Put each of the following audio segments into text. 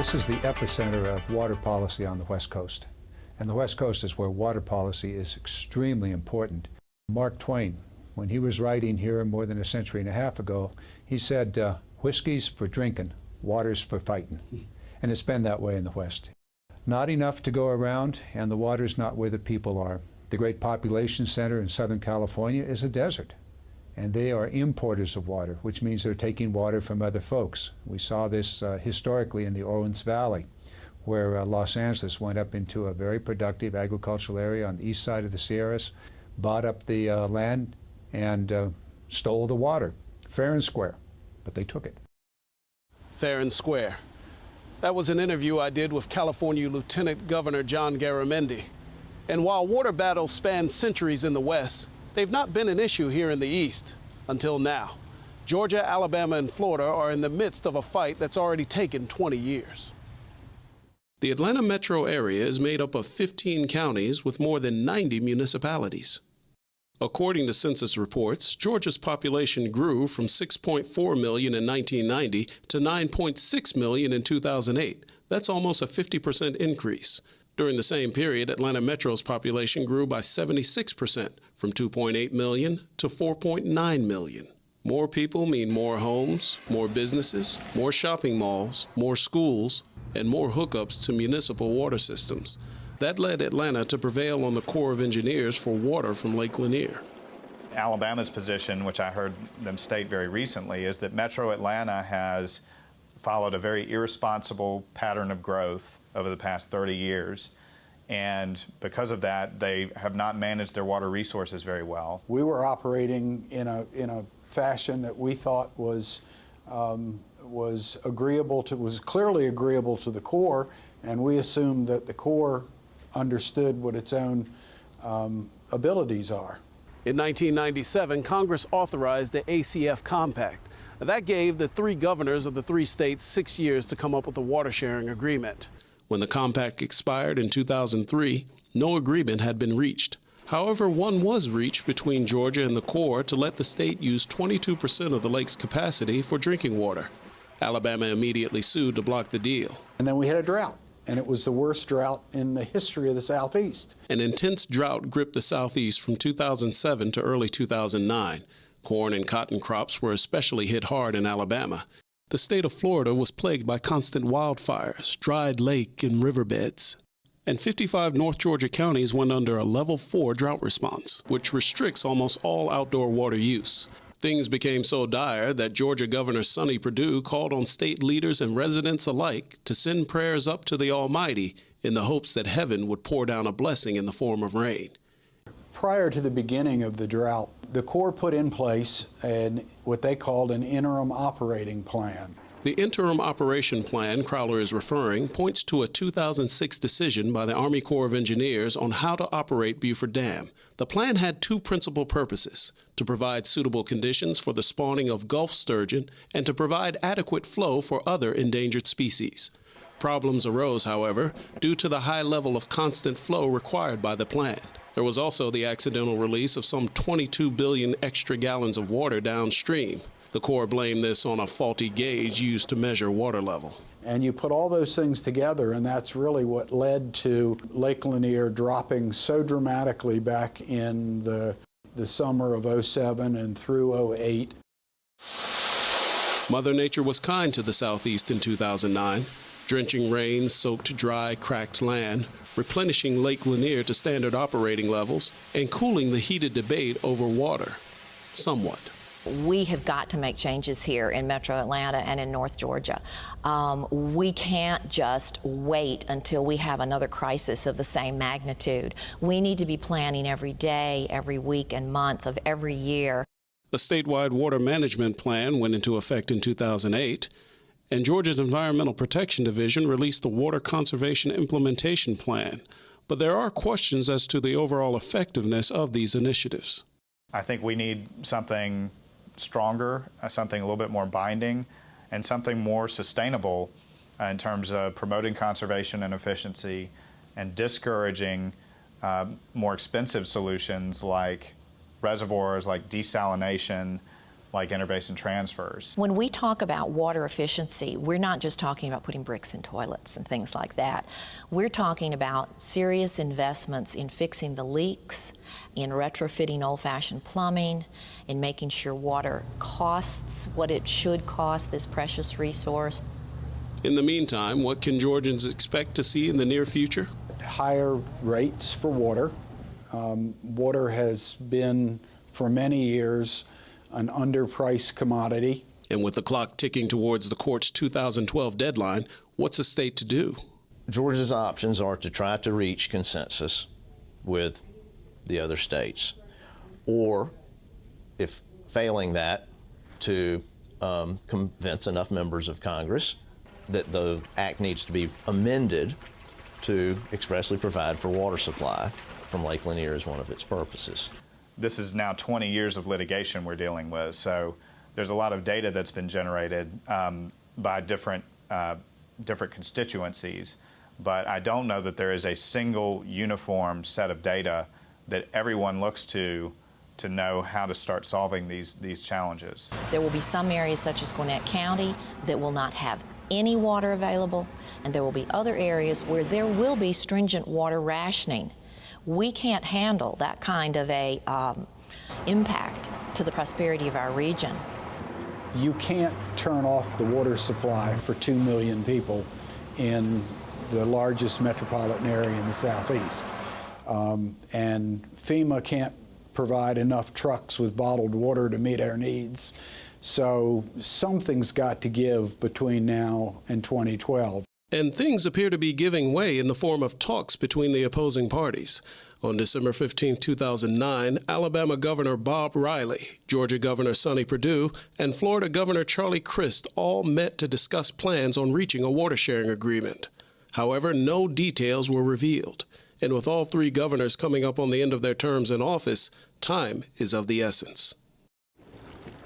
This is the epicenter of water policy on the West Coast. And the West Coast is where water policy is extremely important. Mark Twain, when he was writing here more than a century and a half ago, he said, whiskey's for drinking, water's for fighting. And it's been that way in the West. Not enough to go around, and the water's not where the people are. The great population center in Southern California is a desert. And they are importers of water, which means they're taking water from other folks. We saw this historically in the Owens Valley, where Los Angeles went up into a very productive agricultural area on the east side of the Sierras, bought up the land, and stole the water, fair and square, but they took it. Fair and square. That was an interview I did with California Lieutenant Governor John Garamendi. And while water battles span centuries in the West, they've not been an issue here in the East until now. Georgia, Alabama, and Florida are in the midst of a fight that's already taken 20 years. The Atlanta metro area is made up of 15 counties with more than 90 municipalities. According to census reports, Georgia's population grew from 6.4 million in 1990 to 9.6 million in 2008. That's almost a 50% increase. During the same period, Atlanta Metro's population grew by 76%, from 2.8 million to 4.9 million. More people mean more homes, more businesses, more shopping malls, more schools, and more hookups to municipal water systems. That led Atlanta to prevail on the Corps of Engineers for water from Lake Lanier. Alabama's position, which I heard them state very recently, is that Metro Atlanta has followed a very irresponsible pattern of growth over the past 30 years. And because of that, they have not managed their water resources very well. We were operating in a fashion that we thought was clearly agreeable to the Corps, and we assumed that the Corps understood what its own abilities are. In 1997, Congress authorized the ACF Compact. That gave the three governors of the three states 6 years to come up with a water sharing agreement. When the compact expired in 2003, no agreement had been reached. However, one was reached between Georgia and the Corps to let the state use 22% of the lake's capacity for drinking water. Alabama immediately sued to block the deal. And then we had a drought, and it was the worst drought in the history of the Southeast. An intense drought gripped the Southeast from 2007 to early 2009. Corn and cotton crops were especially hit hard in Alabama. The state of Florida was plagued by constant wildfires, dried lake and riverbeds. And 55 North Georgia counties went under a level 4 drought response, which restricts almost all outdoor water use. Things became so dire that Georgia Governor Sonny Perdue called on state leaders and residents alike to send prayers up to the Almighty in the hopes that heaven would pour down a blessing in the form of rain. Prior to the beginning of the drought, the Corps put in place what they called an interim operating plan. The interim operation plan Crowler is referring points to a 2006 decision by the Army Corps of Engineers on how to operate Beaufort Dam. The plan had two principal purposes: to provide suitable conditions for the spawning of Gulf sturgeon and to provide adequate flow for other endangered species. Problems arose, however, due to the high level of constant flow required by the plan. There was also the accidental release of some 22 billion extra gallons of water downstream. The Corps blamed this on a faulty gauge used to measure water level. And you put all those things together, and that's really what led to Lake Lanier dropping so dramatically back in the summer of '07 and through '08. Mother Nature was kind to the Southeast in 2009. Drenching rains soaked dry, cracked land, replenishing Lake Lanier to standard operating levels, and cooling the heated debate over water somewhat. We have got to make changes here in Metro Atlanta and in North Georgia. We can't just wait until we have another crisis of the same magnitude. We need to be planning every day, every week and month of every year. A statewide water management plan went into effect in 2008. And Georgia's Environmental Protection Division released the Water Conservation Implementation Plan. But there are questions as to the overall effectiveness of these initiatives. I think we need something stronger, something a little bit more binding, and something more sustainable in terms of promoting conservation and efficiency and discouraging more expensive solutions like reservoirs, like desalination, like interbasin transfers. When we talk about water efficiency, we're not just talking about putting bricks in toilets and things like that. We're talking about serious investments in fixing the leaks, in retrofitting old-fashioned plumbing, in making sure water costs what it should cost, this precious resource. In the meantime, what can Georgians expect to see in the near future? Higher rates for water. Water has been, for many years, an underpriced commodity. And with the clock ticking towards the court's 2012 deadline, what's the state to do? Georgia's options are to try to reach consensus with the other states, or, if failing that, to convince enough members of Congress that the act needs to be amended to expressly provide for water supply from Lake Lanier as one of its purposes. This is now 20 years of litigation we're dealing with, so there's a lot of data that's been generated by different constituencies, but I don't know that there is a single uniform set of data that everyone looks to know how to start solving these challenges. There will be some areas such as Gwinnett County that will not have any water available, and there will be other areas where there will be stringent water rationing. We can't handle that kind of a impact to the prosperity of our region. You can't turn off the water supply for 2 million people in the largest metropolitan area in the Southeast. And FEMA can't provide enough trucks with bottled water to meet our needs. So something's got to give between now and 2012. And things appear to be giving way in the form of talks between the opposing parties. On December 15, 2009, Alabama Governor Bob Riley, Georgia Governor Sonny Perdue, and Florida Governor Charlie Crist all met to discuss plans on reaching a water sharing agreement. However, no details were revealed. And with all three governors coming up on the end of their terms in office, time is of the essence.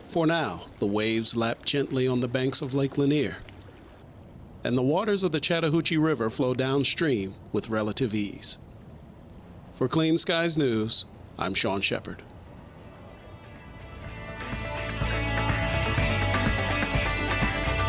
For now, the waves lap gently on the banks of Lake Lanier, and the waters of the Chattahoochee River flow downstream with relative ease. For Clean Skies News, I'm Sean Shepard.